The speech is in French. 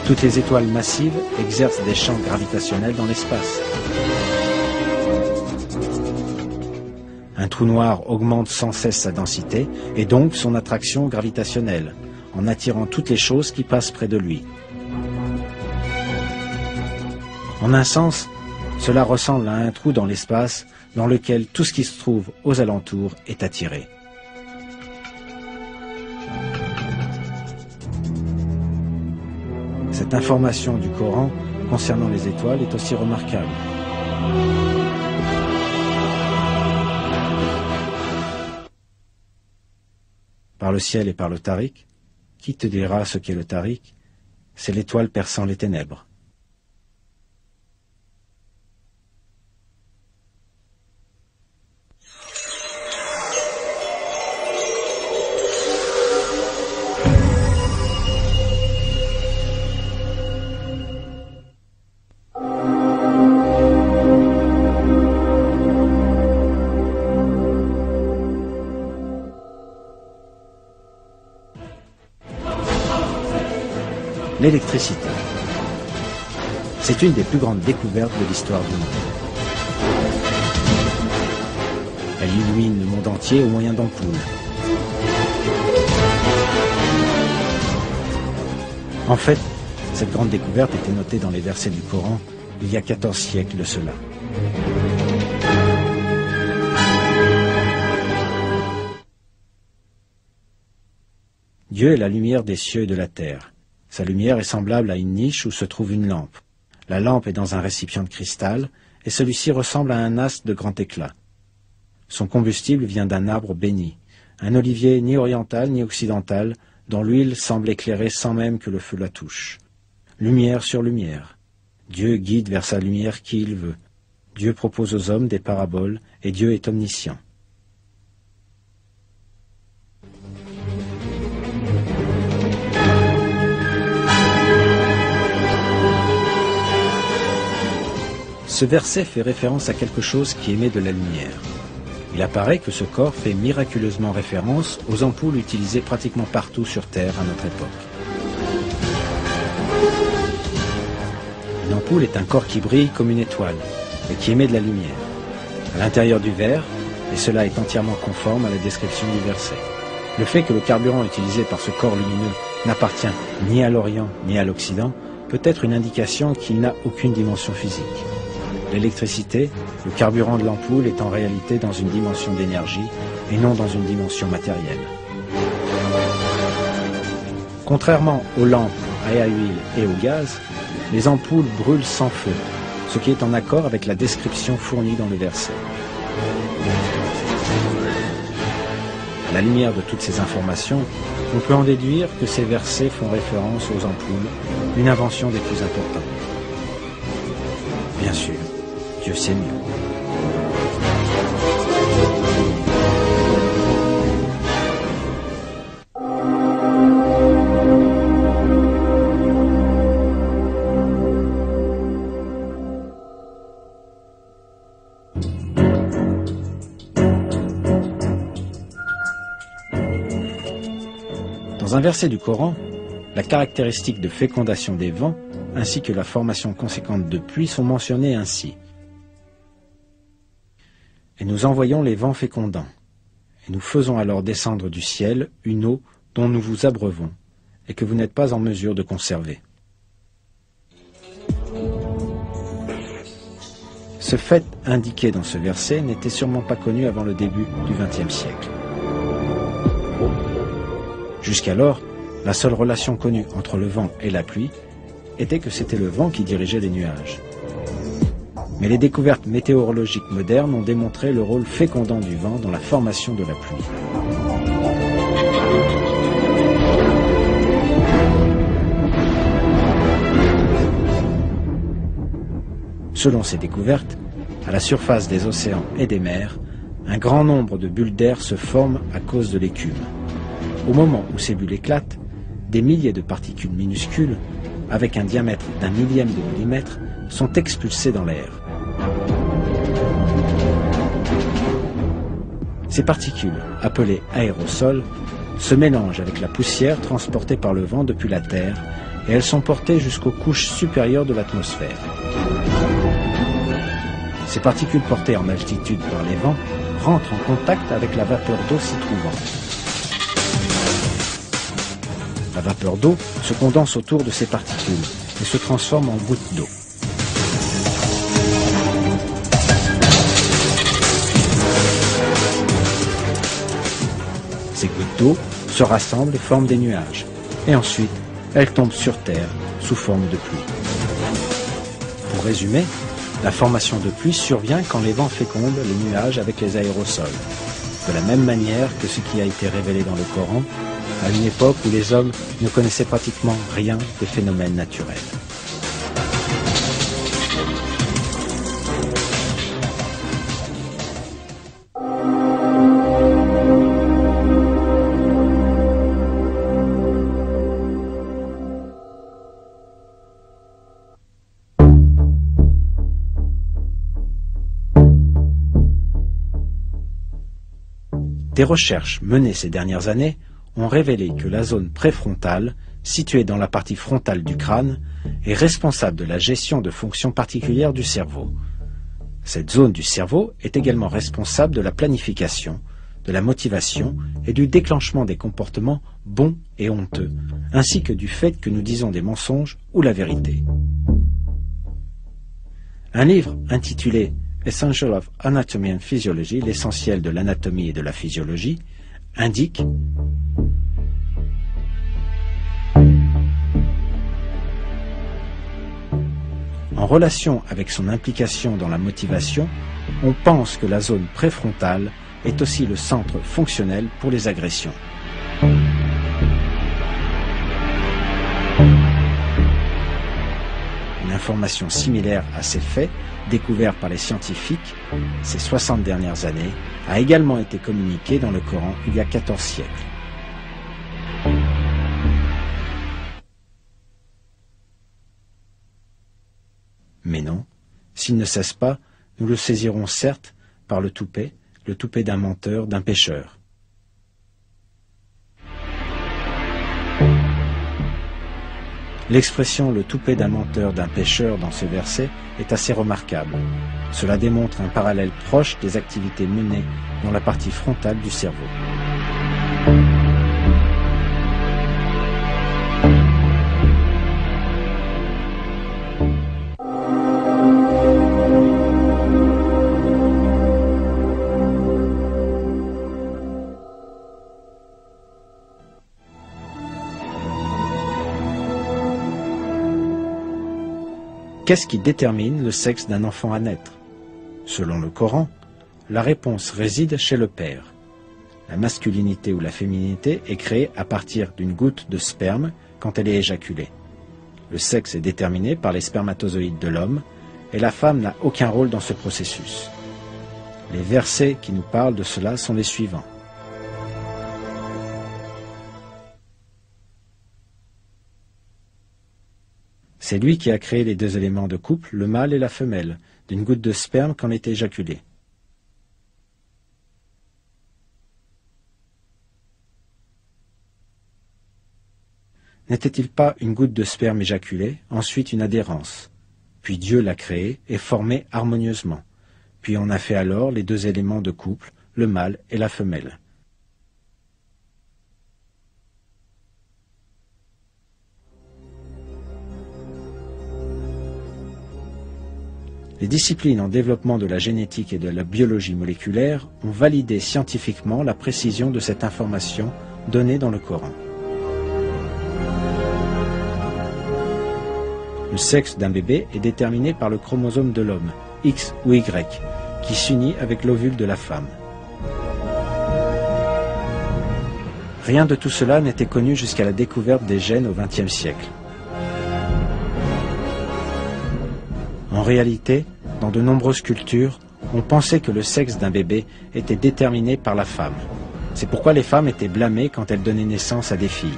Toutes les étoiles massives exercent des champs gravitationnels dans l'espace. Un trou noir augmente sans cesse sa densité et donc son attraction gravitationnelle, en attirant toutes les choses qui passent près de lui. En un sens, cela ressemble à un trou dans l'espace dans lequel tout ce qui se trouve aux alentours est attiré. Cette information du Coran concernant les étoiles est aussi remarquable. Par le ciel et par le tariq, qui te dira ce qu'est le tariq? C'est l'étoile perçant les ténèbres. L'électricité. C'est une des plus grandes découvertes de l'histoire du monde. Elle illumine le monde entier au moyen d'ampoules. En fait, cette grande découverte était notée dans les versets du Coran il y a 14 siècles de cela. Dieu est la lumière des cieux et de la terre. Sa lumière est semblable à une niche où se trouve une lampe. La lampe est dans un récipient de cristal, et celui-ci ressemble à un astre de grand éclat. Son combustible vient d'un arbre béni, un olivier ni oriental ni occidental, dont l'huile semble éclairer sans même que le feu la touche. Lumière sur lumière. Dieu guide vers sa lumière qui il veut. Dieu propose aux hommes des paraboles, et Dieu est omniscient. Ce verset fait référence à quelque chose qui émet de la lumière. Il apparaît que ce corps fait miraculeusement référence aux ampoules utilisées pratiquement partout sur Terre à notre époque. Une ampoule est un corps qui brille comme une étoile et qui émet de la lumière. À l'intérieur du verre, et cela est entièrement conforme à la description du verset. Le fait que le carburant utilisé par ce corps lumineux n'appartient ni à l'Orient ni à l'Occident peut être une indication qu'il n'a aucune dimension physique. L'électricité, le carburant de l'ampoule, est en réalité dans une dimension d'énergie et non dans une dimension matérielle. Contrairement aux lampes à huile et au gaz, les ampoules brûlent sans feu, ce qui est en accord avec la description fournie dans le verset. À la lumière de toutes ces informations, on peut en déduire que ces versets font référence aux ampoules, une invention des plus importantes. Bien sûr, Dieu sait mieux. Dans un verset du Coran, la caractéristique de fécondation des vents ainsi que la formation conséquente de pluie sont mentionnés ainsi. Et nous envoyons les vents fécondants, et nous faisons alors descendre du ciel une eau dont nous vous abreuvons, et que vous n'êtes pas en mesure de conserver. Ce fait indiqué dans ce verset n'était sûrement pas connu avant le début du XXe siècle. Jusqu'alors, la seule relation connue entre le vent et la pluie était que c'était le vent qui dirigeait les nuages. Mais les découvertes météorologiques modernes ont démontré le rôle fécondant du vent dans la formation de la pluie. Selon ces découvertes, à la surface des océans et des mers, un grand nombre de bulles d'air se forment à cause de l'écume. Au moment où ces bulles éclatent, des milliers de particules minuscules, avec un diamètre d'1 millième de millimètre, sont expulsées dans l'air. Ces particules, appelées aérosols, se mélangent avec la poussière transportée par le vent depuis la Terre et elles sont portées jusqu'aux couches supérieures de l'atmosphère. Ces particules portées en altitude par les vents rentrent en contact avec la vapeur d'eau s'y trouvant. La vapeur d'eau se condense autour de ces particules et se transforme en gouttes d'eau. Ces gouttes d'eau se rassemblent et forment des nuages. Et ensuite, elles tombent sur Terre sous forme de pluie. Pour résumer, la formation de pluie survient quand les vents fécondent les nuages avec les aérosols, de la même manière que ce qui a été révélé dans le Coran, à une époque où les hommes ne connaissaient pratiquement rien des phénomènes naturels. Des recherches menées ces dernières années ont révélé que la zone préfrontale, située dans la partie frontale du crâne, est responsable de la gestion de fonctions particulières du cerveau. Cette zone du cerveau est également responsable de la planification, de la motivation et du déclenchement des comportements bons et honteux, ainsi que du fait que nous disons des mensonges ou la vérité. Un livre intitulé Essential of Anatomy and Physiology, l'essentiel de l'anatomie et de la physiologie, indique en relation avec son implication dans la motivation, on pense que la zone préfrontale est aussi le centre fonctionnel pour les agressions. Une information similaire à ces faits, découvert par les scientifiques ces 60 dernières années, a également été communiquée dans le Coran il y a 14 siècles. Mais non, s'il ne cesse pas, nous le saisirons certes par le toupet d'un menteur, d'un pécheur. L'expression « le toupet d'un menteur, d'un pécheur » dans ce verset est assez remarquable. Cela démontre un parallèle proche des activités menées dans la partie frontale du cerveau. Qu'est-ce qui détermine le sexe d'un enfant à naître? Selon le Coran, la réponse réside chez le père. La masculinité ou la féminité est créée à partir d'une goutte de sperme quand elle est éjaculée. Le sexe est déterminé par les spermatozoïdes de l'homme et la femme n'a aucun rôle dans ce processus. Les versets qui nous parlent de cela sont les suivants. C'est lui qui a créé les deux éléments de couple, le mâle et la femelle, d'une goutte de sperme quand elle est éjaculée. N'était-il pas une goutte de sperme éjaculée, ensuite une adhérence? Puis Dieu l'a créé et formé harmonieusement. Puis on a fait alors les deux éléments de couple, le mâle et la femelle. Les disciplines en développement de la génétique et de la biologie moléculaire ont validé scientifiquement la précision de cette information donnée dans le Coran. Le sexe d'un bébé est déterminé par le chromosome de l'homme, X ou Y, qui s'unit avec l'ovule de la femme. Rien de tout cela n'était connu jusqu'à la découverte des gènes au XXe siècle. En réalité, dans de nombreuses cultures, on pensait que le sexe d'un bébé était déterminé par la femme. C'est pourquoi les femmes étaient blâmées quand elles donnaient naissance à des filles.